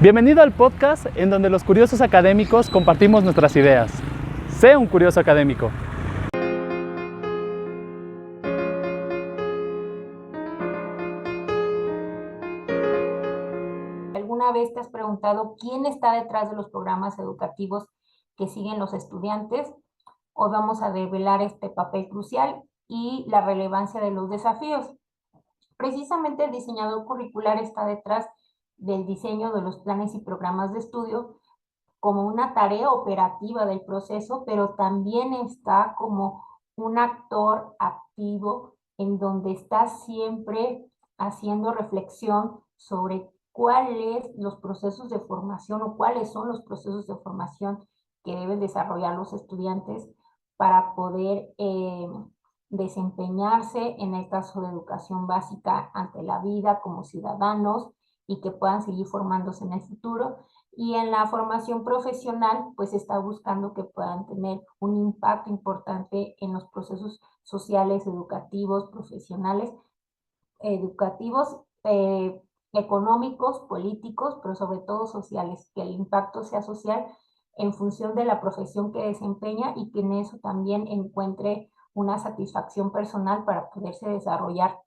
Bienvenido al podcast en donde los curiosos académicos compartimos nuestras ideas. Sé un curioso académico. ¿Alguna vez te has preguntado quién está detrás de los programas educativos que siguen los estudiantes? Hoy vamos a develar este papel crucial y la relevancia de los desafíos. Precisamente el diseñador curricular está detrás del diseño de los planes y programas de estudio como una tarea operativa del proceso, pero también está como un actor activo en donde está siempre haciendo reflexión sobre cuáles los procesos de formación o cuáles son los procesos de formación que deben desarrollar los estudiantes para poder desempeñarse en el caso de educación básica ante la vida como ciudadanos y que puedan seguir formándose en el futuro. Y en la formación profesional, pues está buscando que puedan tener un impacto importante en los procesos sociales, educativos, profesionales, educativos, económicos, políticos, pero sobre todo sociales, que el impacto sea social en función de la profesión que desempeña y que en eso también encuentre una satisfacción personal para poderse desarrollar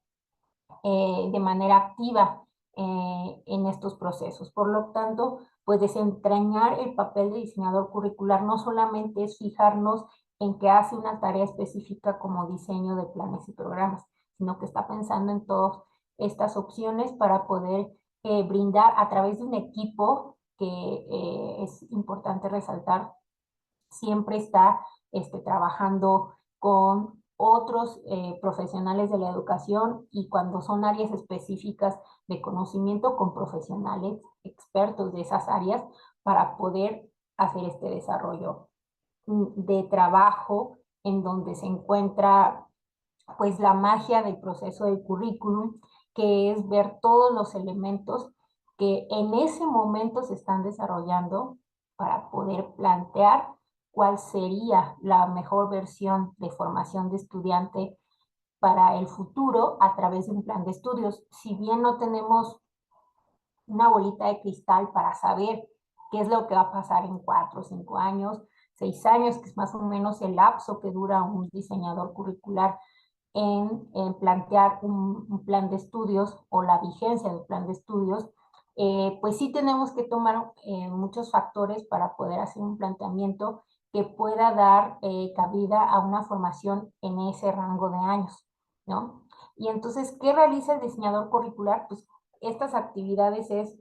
de manera activa en estos procesos. Por lo tanto, pues desentrañar el papel de diseñador curricular no solamente es fijarnos en que hace una tarea específica como diseño de planes y programas, sino que está pensando en todas estas opciones para poder brindar a través de un equipo que es importante resaltar, siempre está trabajando con otros profesionales de la educación y cuando son áreas específicas de conocimiento con profesionales expertos de esas áreas para poder hacer este desarrollo de trabajo en donde se encuentra pues la magia del proceso del currículum, que es ver todos los elementos que en ese momento se están desarrollando para poder plantear cuál sería la mejor versión de formación de estudiante para el futuro a través de un plan de estudios. Si bien no tenemos una bolita de cristal para saber qué es lo que va a pasar en 4, 5 años, 6 años, que es más o menos el lapso que dura un diseñador curricular en plantear un plan de estudios o la vigencia del plan de estudios, pues sí tenemos que tomar muchos factores para poder hacer un planteamiento que pueda dar cabida a una formación en ese rango de años, ¿no? Y entonces, ¿qué realiza el diseñador curricular? Pues estas actividades es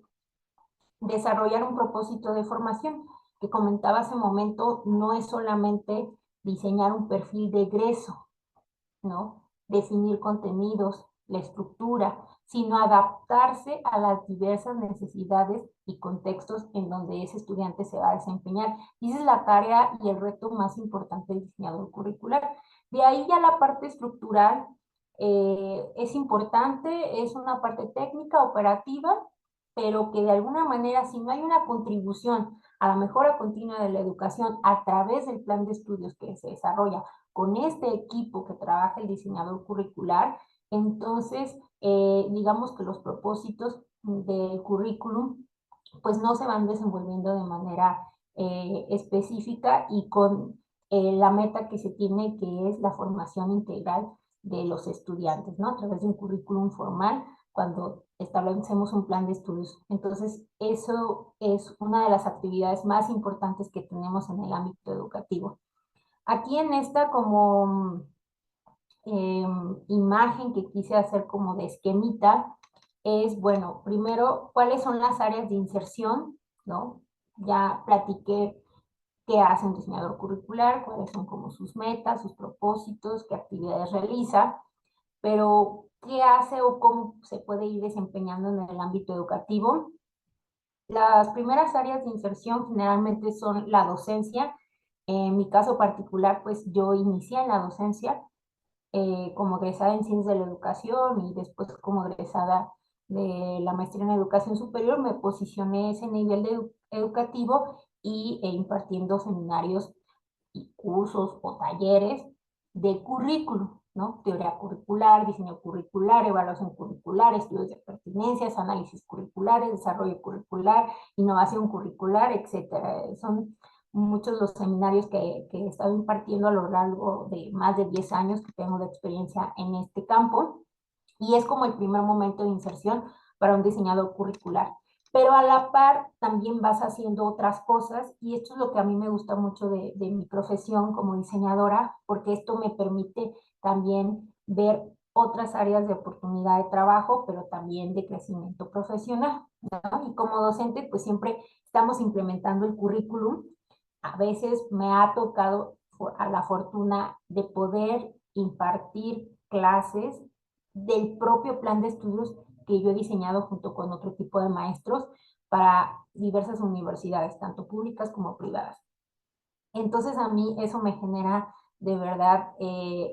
desarrollar un propósito de formación, que comentaba hace un momento, no es solamente diseñar un perfil de egreso, ¿no? Definir contenidos, la estructura, sino adaptarse a las diversas necesidades y contextos en donde ese estudiante se va a desempeñar. Y esa es la tarea y el reto más importante del diseñador curricular. De ahí ya la parte estructural es importante, es una parte técnica, operativa, pero que de alguna manera, si no hay una contribución a la mejora continua de la educación a través del plan de estudios que se desarrolla con este equipo que trabaja el diseñador curricular, entonces digamos que los propósitos del currículum pues no se van desenvolviendo de manera específica y con la meta que se tiene, que es la formación integral de los estudiantes, ¿no? A través de un currículum formal cuando establecemos un plan de estudios. Entonces, eso es una de las actividades más importantes que tenemos en el ámbito educativo. Aquí en esta como imagen que quise hacer como de esquemita es, bueno, primero, ¿cuáles son las áreas de inserción? ¿No? Ya platiqué qué hace un diseñador curricular, cuáles son como sus metas, sus propósitos, qué actividades realiza, pero ¿qué hace o cómo se puede ir desempeñando en el ámbito educativo? Las primeras áreas de inserción generalmente son la docencia. En mi caso particular, pues yo inicié en la docencia como egresada en Ciencias de la Educación y después como egresada de la maestría en Educación Superior, me posicioné ese nivel educativo y impartiendo seminarios y cursos o talleres de currículum, ¿no? Teoría curricular, diseño curricular, evaluación curricular, estudios de pertinencias, análisis curriculares, desarrollo curricular, innovación curricular, etcétera. Son muchos los seminarios que he estado impartiendo a lo largo de más de 10 años que tengo de experiencia en este campo, y es como el primer momento de inserción para un diseñador curricular. Pero a la par también vas haciendo otras cosas, y esto es lo que a mí me gusta mucho de mi profesión como diseñadora, porque esto me permite también ver otras áreas de oportunidad de trabajo, pero también de crecimiento profesional, ¿no? Y como docente, pues siempre estamos implementando el currículum. A veces me ha tocado a la fortuna de poder impartir clases del propio plan de estudios que yo he diseñado junto con otro tipo de maestros para diversas universidades, tanto públicas como privadas. Entonces a mí eso me genera de verdad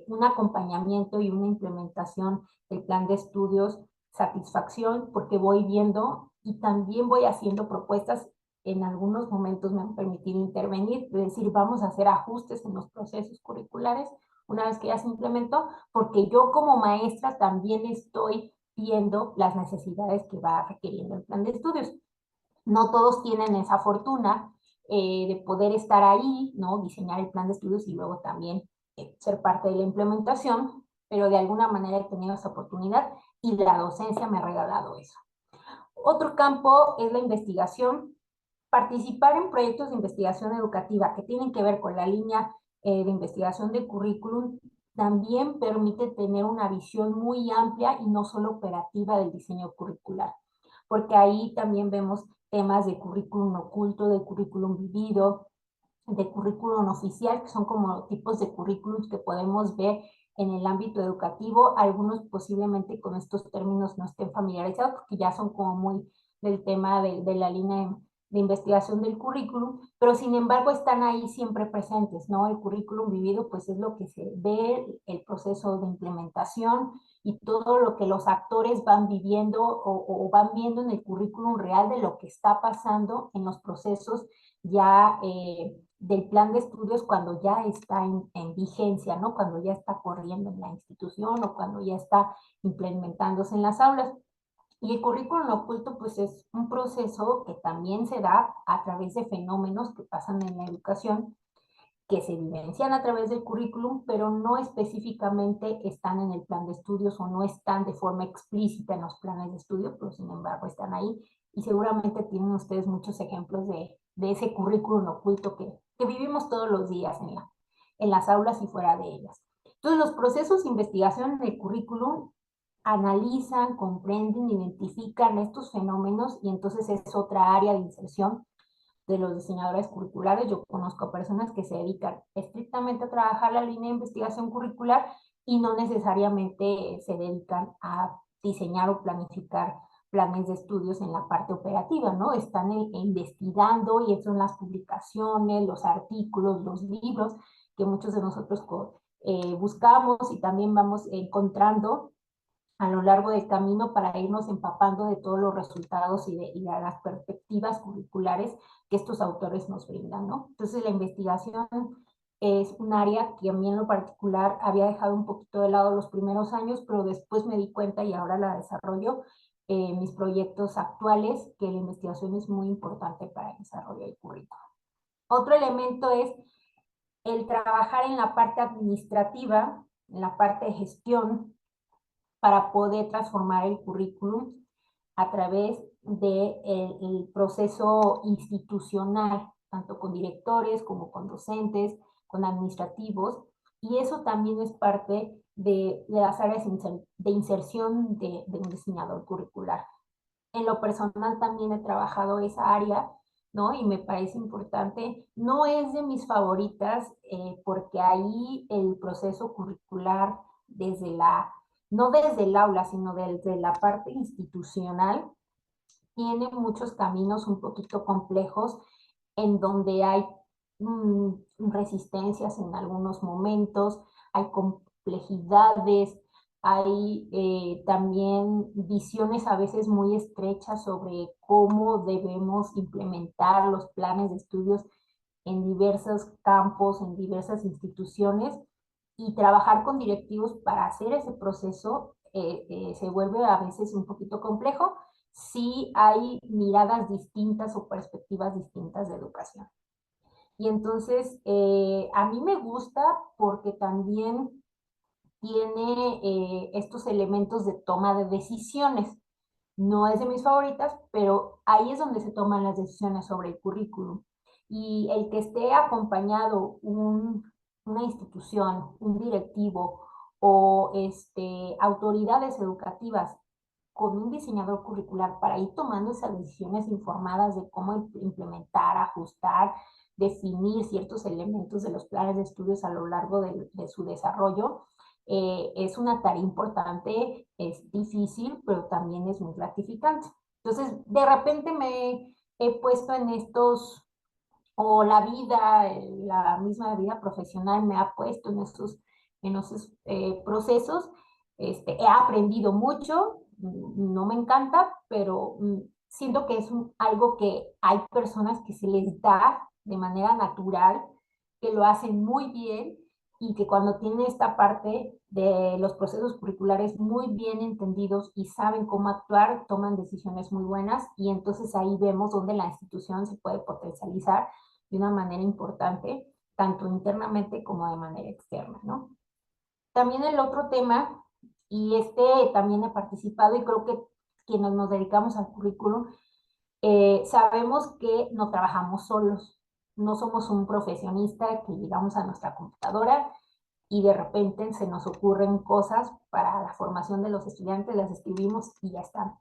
un acompañamiento y una implementación del plan de estudios, satisfacción, porque voy viendo y también voy haciendo propuestas. En algunos momentos me han permitido intervenir, es decir, vamos a hacer ajustes en los procesos curriculares una vez que ya se implementó, porque yo como maestra también estoy viendo las necesidades que va requiriendo el plan de estudios. No todos tienen esa fortuna de poder estar ahí, ¿no? Diseñar el plan de estudios y luego también ser parte de la implementación, pero de alguna manera he tenido esa oportunidad y la docencia me ha regalado eso. Otro campo es la investigación. Participar en proyectos de investigación educativa que tienen que ver con la línea de investigación del currículum también permite tener una visión muy amplia y no solo operativa del diseño curricular, porque ahí también vemos temas de currículum oculto, de currículum vivido, de currículum oficial, que son como tipos de currículums que podemos ver en el ámbito educativo. Algunos posiblemente con estos términos no estén familiarizados porque ya son como muy del tema de la línea de investigación del currículum, pero sin embargo están ahí siempre presentes, ¿no? El currículum vivido pues es lo que se ve, el proceso de implementación y todo lo que los actores van viviendo o van viendo en el currículum real de lo que está pasando en los procesos ya del plan de estudios cuando ya está en vigencia, ¿no? Cuando ya está corriendo en la institución o cuando ya está implementándose en las aulas. Y el currículum oculto, pues es un proceso que también se da a través de fenómenos que pasan en la educación, que se vivencian a través del currículum, pero no específicamente están en el plan de estudios o no están de forma explícita en los planes de estudio, pero sin embargo están ahí. Y seguramente tienen ustedes muchos ejemplos de ese currículum oculto que vivimos todos los días en las aulas y fuera de ellas. Entonces, los procesos de investigación del currículum analizan, comprenden, identifican estos fenómenos y entonces es otra área de inserción de los diseñadores curriculares. Yo conozco personas que se dedican estrictamente a trabajar la línea de investigación curricular y no necesariamente se dedican a diseñar o planificar planes de estudios en la parte operativa, ¿no? Están investigando y son las publicaciones, los artículos, los libros que muchos de nosotros buscamos y también vamos encontrando a lo largo del camino para irnos empapando de todos los resultados y de las perspectivas curriculares que estos autores nos brindan, ¿no? Entonces la investigación es un área que a mí en lo particular había dejado un poquito de lado los primeros años, pero después me di cuenta y ahora la desarrollo en mis proyectos actuales, que la investigación es muy importante para el desarrollo del currículo. Otro elemento es el trabajar en la parte administrativa, en la parte de gestión, para poder transformar el currículum a través del proceso institucional, tanto con directores como con docentes, con administrativos, y eso también es parte de las áreas de inserción de un diseñador curricular. En lo personal también he trabajado esa área, ¿no? Y me parece importante, no es de mis favoritas, porque ahí el proceso curricular desde no desde el aula, sino desde la parte institucional, tiene muchos caminos un poquito complejos en donde hay resistencias en algunos momentos, hay complejidades, hay también visiones a veces muy estrechas sobre cómo debemos implementar los planes de estudios en diversos campos, en diversas instituciones, y trabajar con directivos para hacer ese proceso se vuelve a veces un poquito complejo si hay miradas distintas o perspectivas distintas de educación. Y entonces, a mí me gusta porque también tiene estos elementos de toma de decisiones. No es de mis favoritas, pero ahí es donde se toman las decisiones sobre el currículum. Y el que esté acompañado una institución, un directivo o autoridades educativas con un diseñador curricular para ir tomando esas decisiones informadas de cómo implementar, ajustar, definir ciertos elementos de los planes de estudios a lo largo de su desarrollo, es una tarea importante, es difícil, pero también es muy gratificante. Entonces, de repente me he puesto en estos, o la vida, la misma vida profesional me ha puesto en esos procesos. He aprendido mucho, no me encanta, pero siento que es algo que hay personas que se les da de manera natural, que lo hacen muy bien y que cuando tienen esta parte de los procesos curriculares muy bien entendidos y saben cómo actuar, toman decisiones muy buenas y entonces ahí vemos donde la institución se puede potencializar de una manera importante, tanto internamente como de manera externa, ¿no? También el otro tema, y también he participado y creo que quienes nos dedicamos al currículum, sabemos que no trabajamos solos, no somos un profesionista que llegamos a nuestra computadora y de repente se nos ocurren cosas para la formación de los estudiantes, las escribimos y ya están.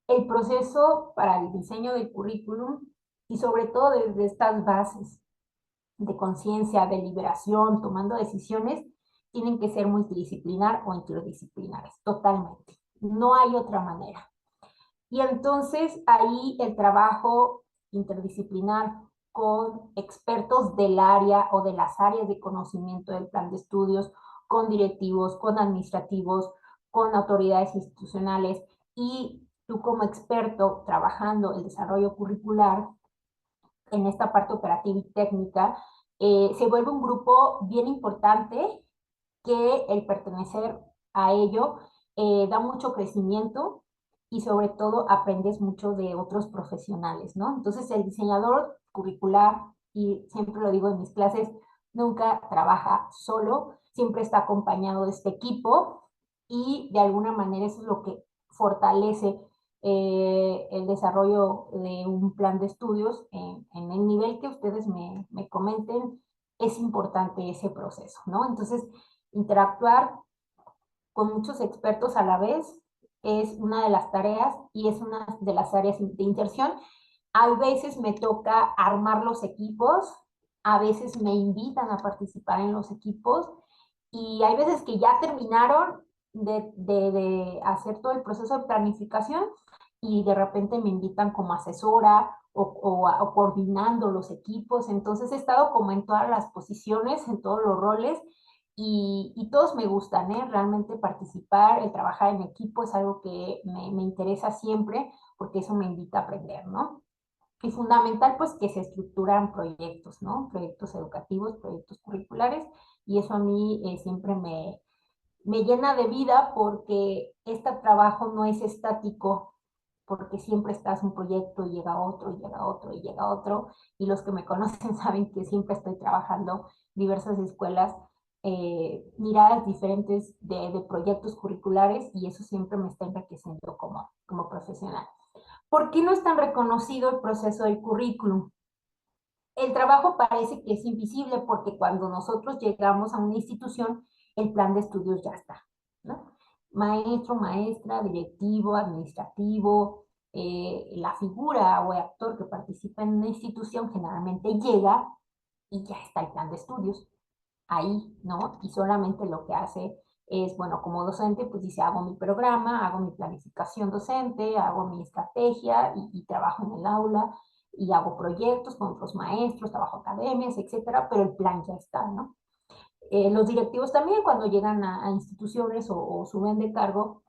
El proceso para el diseño del currículum y sobre todo desde estas bases de conciencia, de liberación, tomando decisiones, tienen que ser multidisciplinar o interdisciplinares, totalmente. No hay otra manera. Y entonces ahí el trabajo interdisciplinar con expertos del área o de las áreas de conocimiento del plan de estudios, con directivos, con administrativos, con autoridades institucionales y tú como experto trabajando el desarrollo curricular en esta parte operativa y técnica, se vuelve un grupo bien importante que el pertenecer a ello da mucho crecimiento y sobre todo aprendes mucho de otros profesionales, ¿no? Entonces el diseñador curricular, y siempre lo digo en mis clases, nunca trabaja solo, siempre está acompañado de este equipo y de alguna manera eso es lo que fortalece el desarrollo de un plan de estudios en el nivel que ustedes me comenten, es importante ese proceso, ¿no? Entonces, interactuar con muchos expertos a la vez es una de las tareas y es una de las áreas de inserción. A veces me toca armar los equipos, a veces me invitan a participar en los equipos y hay veces que ya terminaron de hacer todo el proceso de planificación y de repente me invitan como asesora o coordinando los equipos. Entonces he estado como en todas las posiciones, en todos los roles y todos me gustan, ¿eh? Realmente participar, el trabajar en equipo es algo que me interesa siempre porque eso me invita a aprender, ¿no? Y fundamental, pues, que se estructuran proyectos, ¿no? Proyectos educativos, proyectos curriculares, y eso a mí siempre me llena de vida porque este trabajo no es estático, porque siempre estás un proyecto y llega otro, y llega otro, y llega otro, y los que me conocen saben que siempre estoy trabajando diversas escuelas, miradas diferentes de proyectos curriculares, y eso siempre me está enriqueciendo como profesional. ¿Por qué no es tan reconocido el proceso del currículum? El trabajo parece que es invisible porque cuando nosotros llegamos a una institución, el plan de estudios ya está, ¿no? Maestro, maestra, directivo, administrativo, la figura o el actor que participa en una institución generalmente llega y ya está el plan de estudios ahí, ¿no? Y solamente lo que hace es, bueno, como docente, pues dice, hago mi programa, hago mi planificación docente, hago mi estrategia y trabajo en el aula y hago proyectos con otros maestros, trabajo academias, etcétera, pero el plan ya está, ¿no? Los directivos también cuando llegan a instituciones o suben de cargo,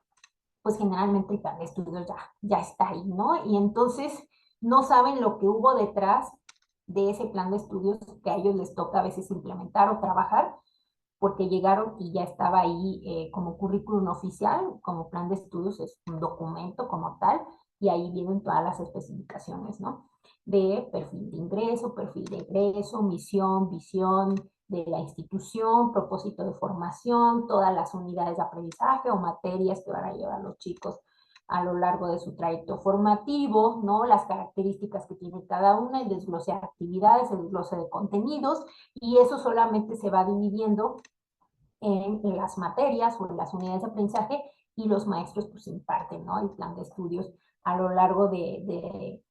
pues generalmente el plan de estudios ya está ahí, ¿no? Y entonces no saben lo que hubo detrás de ese plan de estudios que a ellos les toca a veces implementar o trabajar, porque llegaron y ya estaba ahí como currículum oficial, como plan de estudios, es un documento como tal, y ahí vienen todas las especificaciones, ¿no? De perfil de ingreso, misión, visión de la institución, propósito de formación, todas las unidades de aprendizaje o materias que van a llevar los chicos a lo largo de su trayecto formativo, ¿no? Las características que tiene cada una, el desglose de actividades, el desglose de contenidos, y eso solamente se va dividiendo en las materias o en las unidades de aprendizaje, y los maestros pues imparten, ¿no? El plan de estudios a lo largo de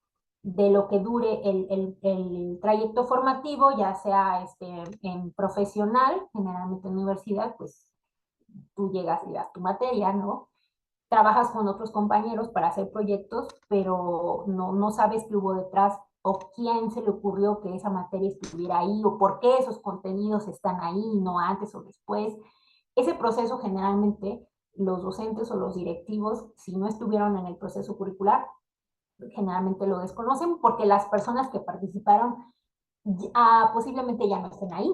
lo que dure el trayecto formativo, ya sea en profesional, generalmente en universidad, pues tú llegas y das tu materia, ¿no? Trabajas con otros compañeros para hacer proyectos, pero no sabes qué hubo detrás o quién se le ocurrió que esa materia estuviera ahí o por qué esos contenidos están ahí, no antes o después. Ese proceso generalmente los docentes o los directivos, si no estuvieron en el proceso curricular, generalmente lo desconocen porque las personas que participaron posiblemente ya no estén ahí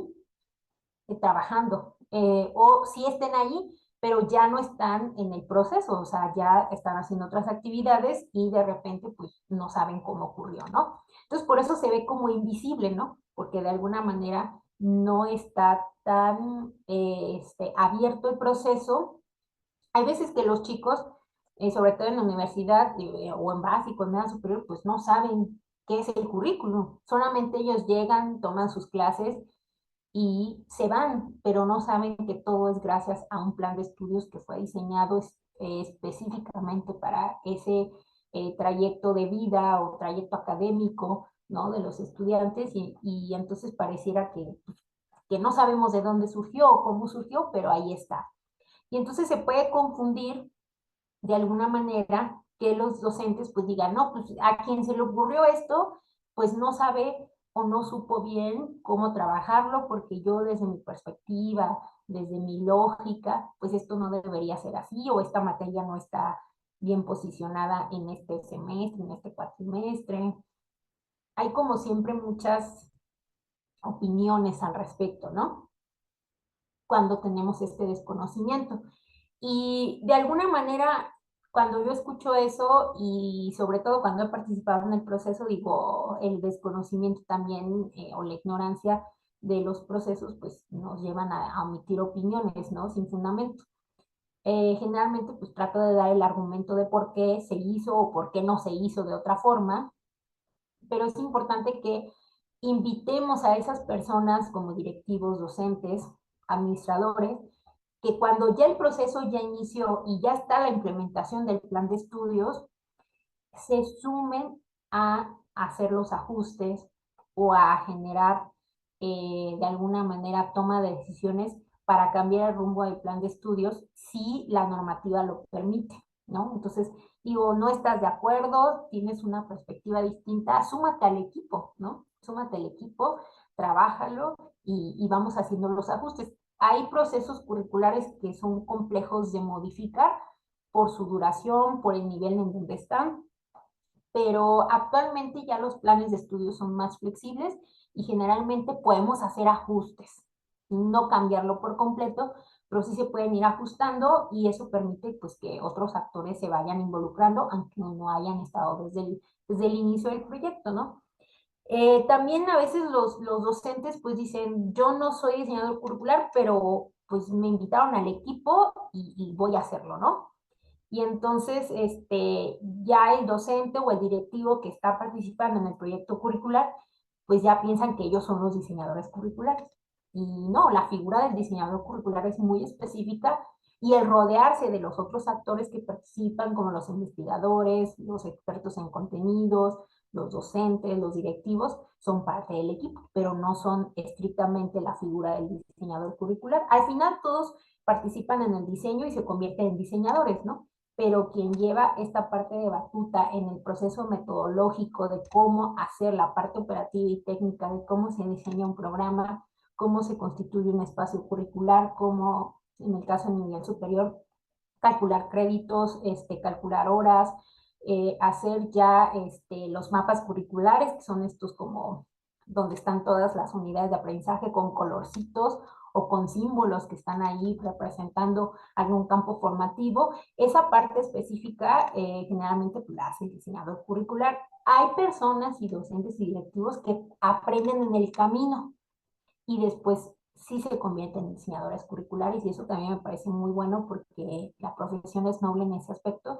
trabajando, o sí estén ahí, pero ya no están en el proceso, o sea, ya están haciendo otras actividades y de repente pues no saben cómo ocurrió, ¿no? Entonces por eso se ve como invisible, ¿no? Porque de alguna manera no está tan abierto el proceso. Hay veces que los chicos, sobre todo en la universidad o en básico, en media superior, pues no saben qué es el currículum. Solamente ellos llegan, toman sus clases y se van, pero no saben que todo es gracias a un plan de estudios que fue diseñado específicamente para ese trayecto de vida o trayecto académico, ¿no? De los estudiantes, y entonces pareciera que no sabemos de dónde surgió o cómo surgió, pero ahí está. Y entonces se puede confundir de alguna manera que los docentes pues digan, no, pues a quien se le ocurrió esto, pues no sabe o no supo bien cómo trabajarlo, porque yo desde mi perspectiva, desde mi lógica, pues esto no debería ser así, o esta materia no está bien posicionada en este semestre, en este cuatrimestre. Hay como siempre muchas opiniones al respecto, ¿no? Cuando tenemos este desconocimiento. Y de alguna manera, cuando yo escucho eso y sobre todo cuando he participado en el proceso, digo, el desconocimiento también o la ignorancia de los procesos, pues nos llevan a omitir opiniones, ¿no? Sin fundamento. Generalmente, pues trato de dar el argumento de por qué se hizo o por qué no se hizo de otra forma, pero es importante que invitemos a esas personas como directivos, docentes, administradores, que cuando ya el proceso ya inició y ya está la implementación del plan de estudios, se sumen a hacer los ajustes o a generar de alguna manera toma de decisiones para cambiar el rumbo del plan de estudios si la normativa lo permite, ¿no? Entonces, digo, no estás de acuerdo, tienes una perspectiva distinta, súmate al equipo, ¿no? Súmate al equipo, trabájalo y vamos haciendo los ajustes. Hay procesos curriculares que son complejos de modificar por su duración, por el nivel en donde están, pero actualmente ya los planes de estudio son más flexibles y generalmente podemos hacer ajustes, no cambiarlo por completo, pero sí se pueden ir ajustando y eso permite pues que otros actores se vayan involucrando, aunque no hayan estado desde el inicio del proyecto, ¿no? También a veces los docentes pues dicen, yo no soy diseñador curricular, pero pues me invitaron al equipo y voy a hacerlo, ¿no? Y entonces, ya el docente o el directivo que está participando en el proyecto curricular, pues ya piensan que ellos son los diseñadores curriculares. Y no, la figura del diseñador curricular es muy específica y el rodearse de los otros actores que participan, como los investigadores, los expertos en contenidos, los docentes, los directivos, son parte del equipo, pero no son estrictamente la figura del diseñador curricular. Al final todos participan en el diseño y se convierten en diseñadores, ¿no? Pero quien lleva esta parte de batuta en el proceso metodológico de cómo hacer la parte operativa y técnica, de cómo se diseña un programa, cómo se constituye un espacio curricular, cómo, en el caso de nivel superior, calcular créditos, calcular horas, hacer ya los mapas curriculares, que son estos como donde están todas las unidades de aprendizaje con colorcitos o con símbolos que están ahí representando algún campo formativo. Esa parte específica generalmente la hace el diseñador curricular. Hay personas y docentes y directivos que aprenden en el camino y después sí se convierten en diseñadores curriculares, y eso también me parece muy bueno porque la profesión es noble en ese aspecto,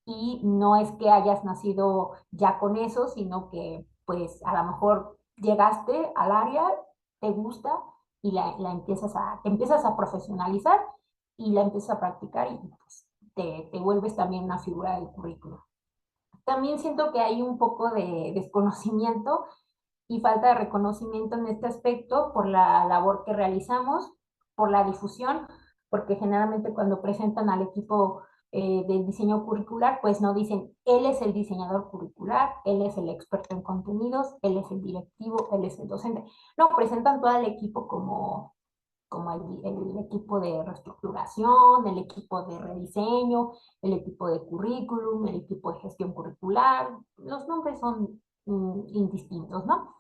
y no es que hayas nacido ya con eso, sino que pues a lo mejor llegaste al área, te gusta y te empiezas a profesionalizar y la empiezas a practicar, y pues, te vuelves también una figura del currículo. También siento que hay un poco de desconocimiento y falta de reconocimiento en este aspecto por la labor que realizamos, por la difusión, porque generalmente cuando presentan al equipo del diseño curricular, pues no dicen, él es el diseñador curricular, él es el experto en contenidos, él es el directivo, él es el docente. No, presentan todo el equipo como el equipo de reestructuración, el equipo de rediseño, el equipo de currículum, el equipo de gestión curricular. Los nombres son indistintos, ¿no?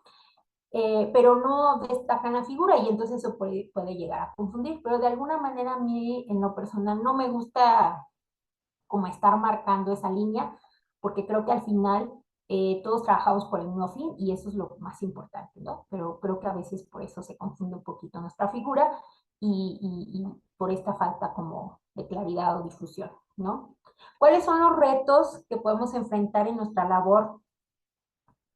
Pero no destacan la figura, y entonces eso puede llegar a confundir, pero de alguna manera a mí en lo personal no me gusta como estar marcando esa línea, porque creo que al final todos trabajamos por el mismo fin y eso es lo más importante, ¿no? Pero creo que a veces por eso se confunde un poquito nuestra figura y por esta falta como de claridad o difusión, ¿no? ¿Cuáles son los retos que podemos enfrentar en nuestra labor?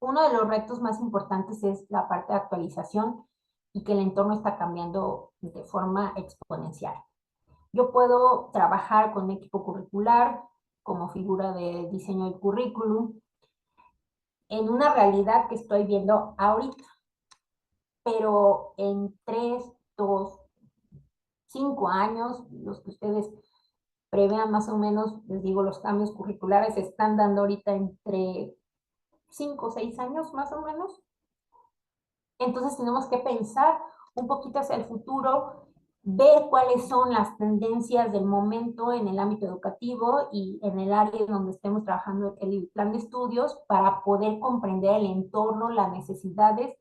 Uno de los retos más importantes es la parte de actualización y que el entorno está cambiando de forma exponencial. Yo puedo trabajar con un equipo curricular como figura de diseño del currículum en una realidad que estoy viendo ahorita, pero en 3, 2, 5 años, los que ustedes prevean más o menos, les digo, los cambios curriculares se están dando ahorita entre 5 o 6 años más o menos. Entonces tenemos que pensar un poquito hacia el futuro, ver cuáles son las tendencias del momento en el ámbito educativo y en el área donde estemos trabajando el plan de estudios, para poder comprender el entorno, las necesidades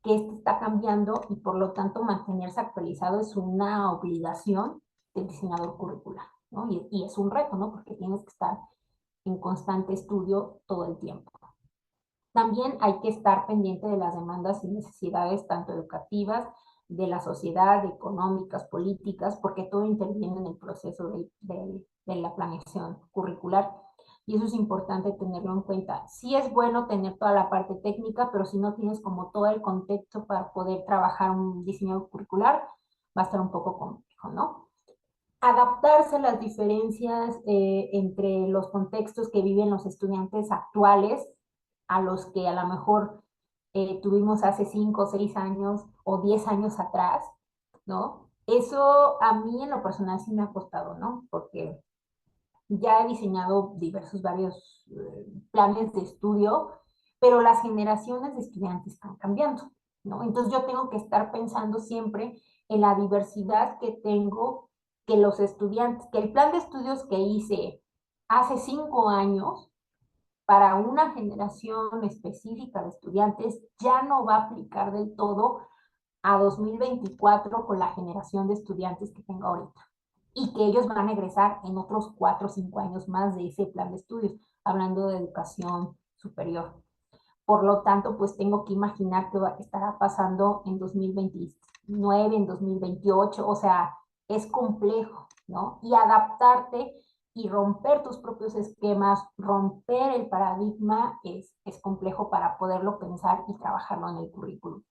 que este está cambiando, y por lo tanto mantenerse actualizado es una obligación del diseñador curricular, ¿no? Y es un reto, ¿no? Porque tienes que estar en constante estudio todo el tiempo. También hay que estar pendiente de las demandas y necesidades tanto educativas, de la sociedad, económicas, políticas, porque todo interviene en el proceso de la planeación curricular. Y eso es importante tenerlo en cuenta. Sí es bueno tener toda la parte técnica, pero si no tienes como todo el contexto para poder trabajar un diseño curricular, va a estar un poco complejo, ¿no? Adaptarse a las diferencias entre los contextos que viven los estudiantes actuales a los que a lo mejor tuvimos hace 5 o 6 años o 10 años atrás, ¿no? Eso a mí en lo personal sí me ha costado, ¿no? Porque ya he diseñado varios planes de estudio, pero las generaciones de estudiantes están cambiando, ¿no? Entonces yo tengo que estar pensando siempre en la diversidad que tengo, que los estudiantes, que el plan de estudios que hice hace 5 años para una generación específica de estudiantes ya no va a aplicar del todo a 2024 con la generación de estudiantes que tengo ahorita, y que ellos van a egresar en otros 4 o 5 años más de ese plan de estudios, hablando de educación superior. Por lo tanto, pues tengo que imaginar qué estará pasando en 2029, en 2028, o sea, es complejo, ¿no? Y adaptarte y romper tus propios esquemas, romper el paradigma, es complejo para poderlo pensar y trabajarlo en el currículum.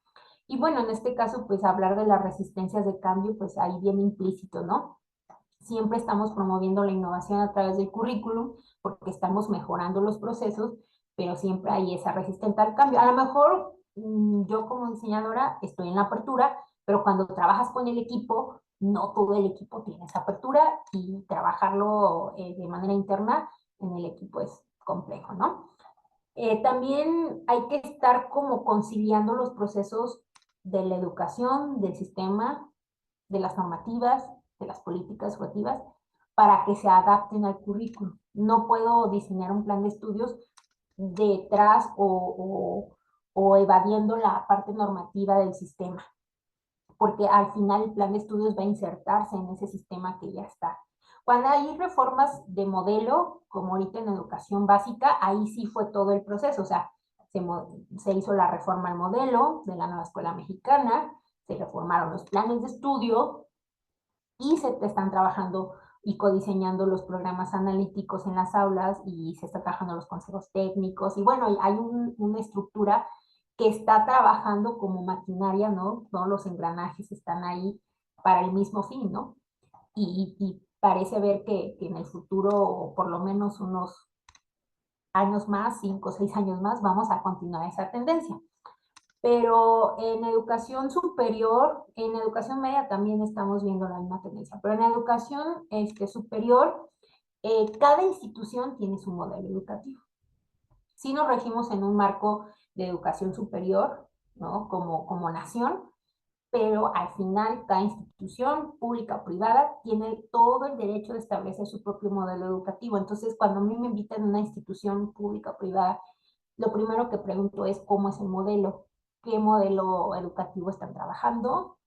Y bueno, en este caso, pues hablar de las resistencias de cambio, pues ahí viene implícito, ¿no? Siempre estamos promoviendo la innovación a través del currículum porque estamos mejorando los procesos, pero siempre hay esa resistencia al cambio. A lo mejor yo como diseñadora estoy en la apertura, pero cuando trabajas con el equipo, no todo el equipo tiene esa apertura, y trabajarlo de manera interna en el equipo es complejo, ¿no? También hay que estar como conciliando los procesos de la educación, del sistema, de las normativas, de las políticas educativas, para que se adapten al currículum. No puedo diseñar un plan de estudios detrás o evadiendo la parte normativa del sistema. porque al final el plan de estudios va a insertarse en ese sistema que ya está. Cuando hay reformas de modelo, como ahorita en educación básica, ahí sí fue todo el proceso, o sea, se hizo la reforma al modelo de la nueva escuela mexicana, se reformaron los planes de estudio y se están trabajando y codiseñando los programas analíticos en las aulas y se está trabajando los consejos técnicos y bueno, hay una estructura que está trabajando como maquinaria, ¿no? Todos los engranajes están ahí para el mismo fin, ¿no? Y parece ver que en el futuro, por lo menos unos años más, 5 o 6 años más, vamos a continuar esa tendencia. Pero en educación superior, en educación media también estamos viendo la misma tendencia, pero en educación superior, cada institución tiene su modelo educativo. Sí nos regimos en un marco de educación superior, ¿no? Como nación, pero al final cada institución pública o privada tiene todo el derecho de establecer su propio modelo educativo. Entonces, cuando a mí me invitan a una institución pública o privada, lo primero que pregunto es cómo es el modelo, qué modelo educativo están trabajando,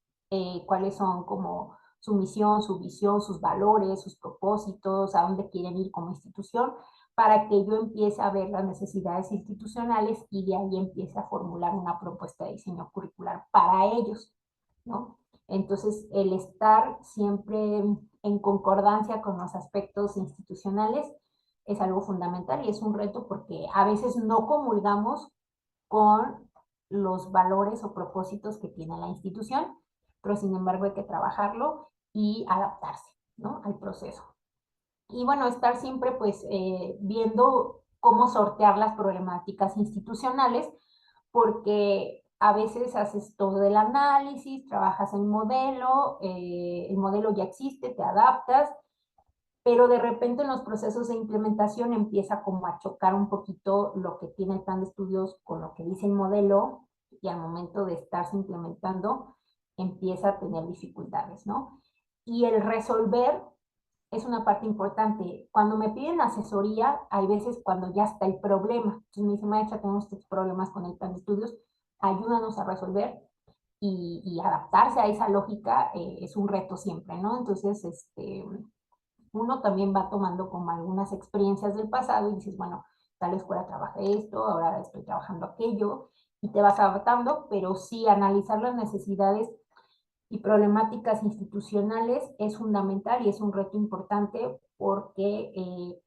cuáles son como su misión, su visión, sus valores, sus propósitos, a dónde quieren ir como institución, para que yo empiece a ver las necesidades institucionales y de ahí empiece a formular una propuesta de diseño curricular para ellos, ¿no? Entonces, el estar siempre en concordancia con los aspectos institucionales es algo fundamental y es un reto porque a veces no comulgamos con los valores o propósitos que tiene la institución, pero sin embargo hay que trabajarlo y adaptarse, ¿no? Al proceso. Y bueno, estar siempre pues viendo cómo sortear las problemáticas institucionales, porque a veces haces todo el análisis, trabajas el modelo ya existe, te adaptas, pero de repente en los procesos de implementación empieza como a chocar un poquito lo que tiene el plan de estudios con lo que dice el modelo y al momento de estarse implementando empieza a tener dificultades, ¿no? Y el resolver es una parte importante. Cuando me piden asesoría, hay veces cuando ya está el problema. Entonces me dicen, maestra, tenemos estos problemas con el plan de estudios, ayúdanos a resolver y adaptarse a esa lógica es un reto siempre, ¿no? Entonces, uno también va tomando como algunas experiencias del pasado y dices, bueno, tal escuela trabajé esto, ahora estoy trabajando aquello, y te vas adaptando, pero sí analizar las necesidades y problemáticas institucionales es fundamental y es un reto importante porque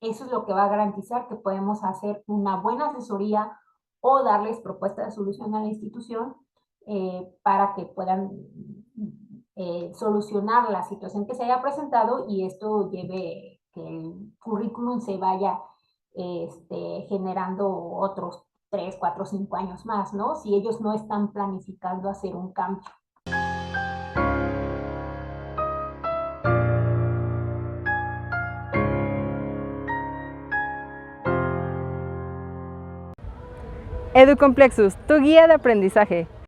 eso es lo que va a garantizar que podemos hacer una buena asesoría o darles propuestas de solución a la institución para que puedan solucionar la situación que se haya presentado y esto lleve que el currículum se vaya generando otros 3, 4, 5 años más, ¿no? Si ellos no están planificando hacer un cambio. EduComplexus, tu guía de aprendizaje.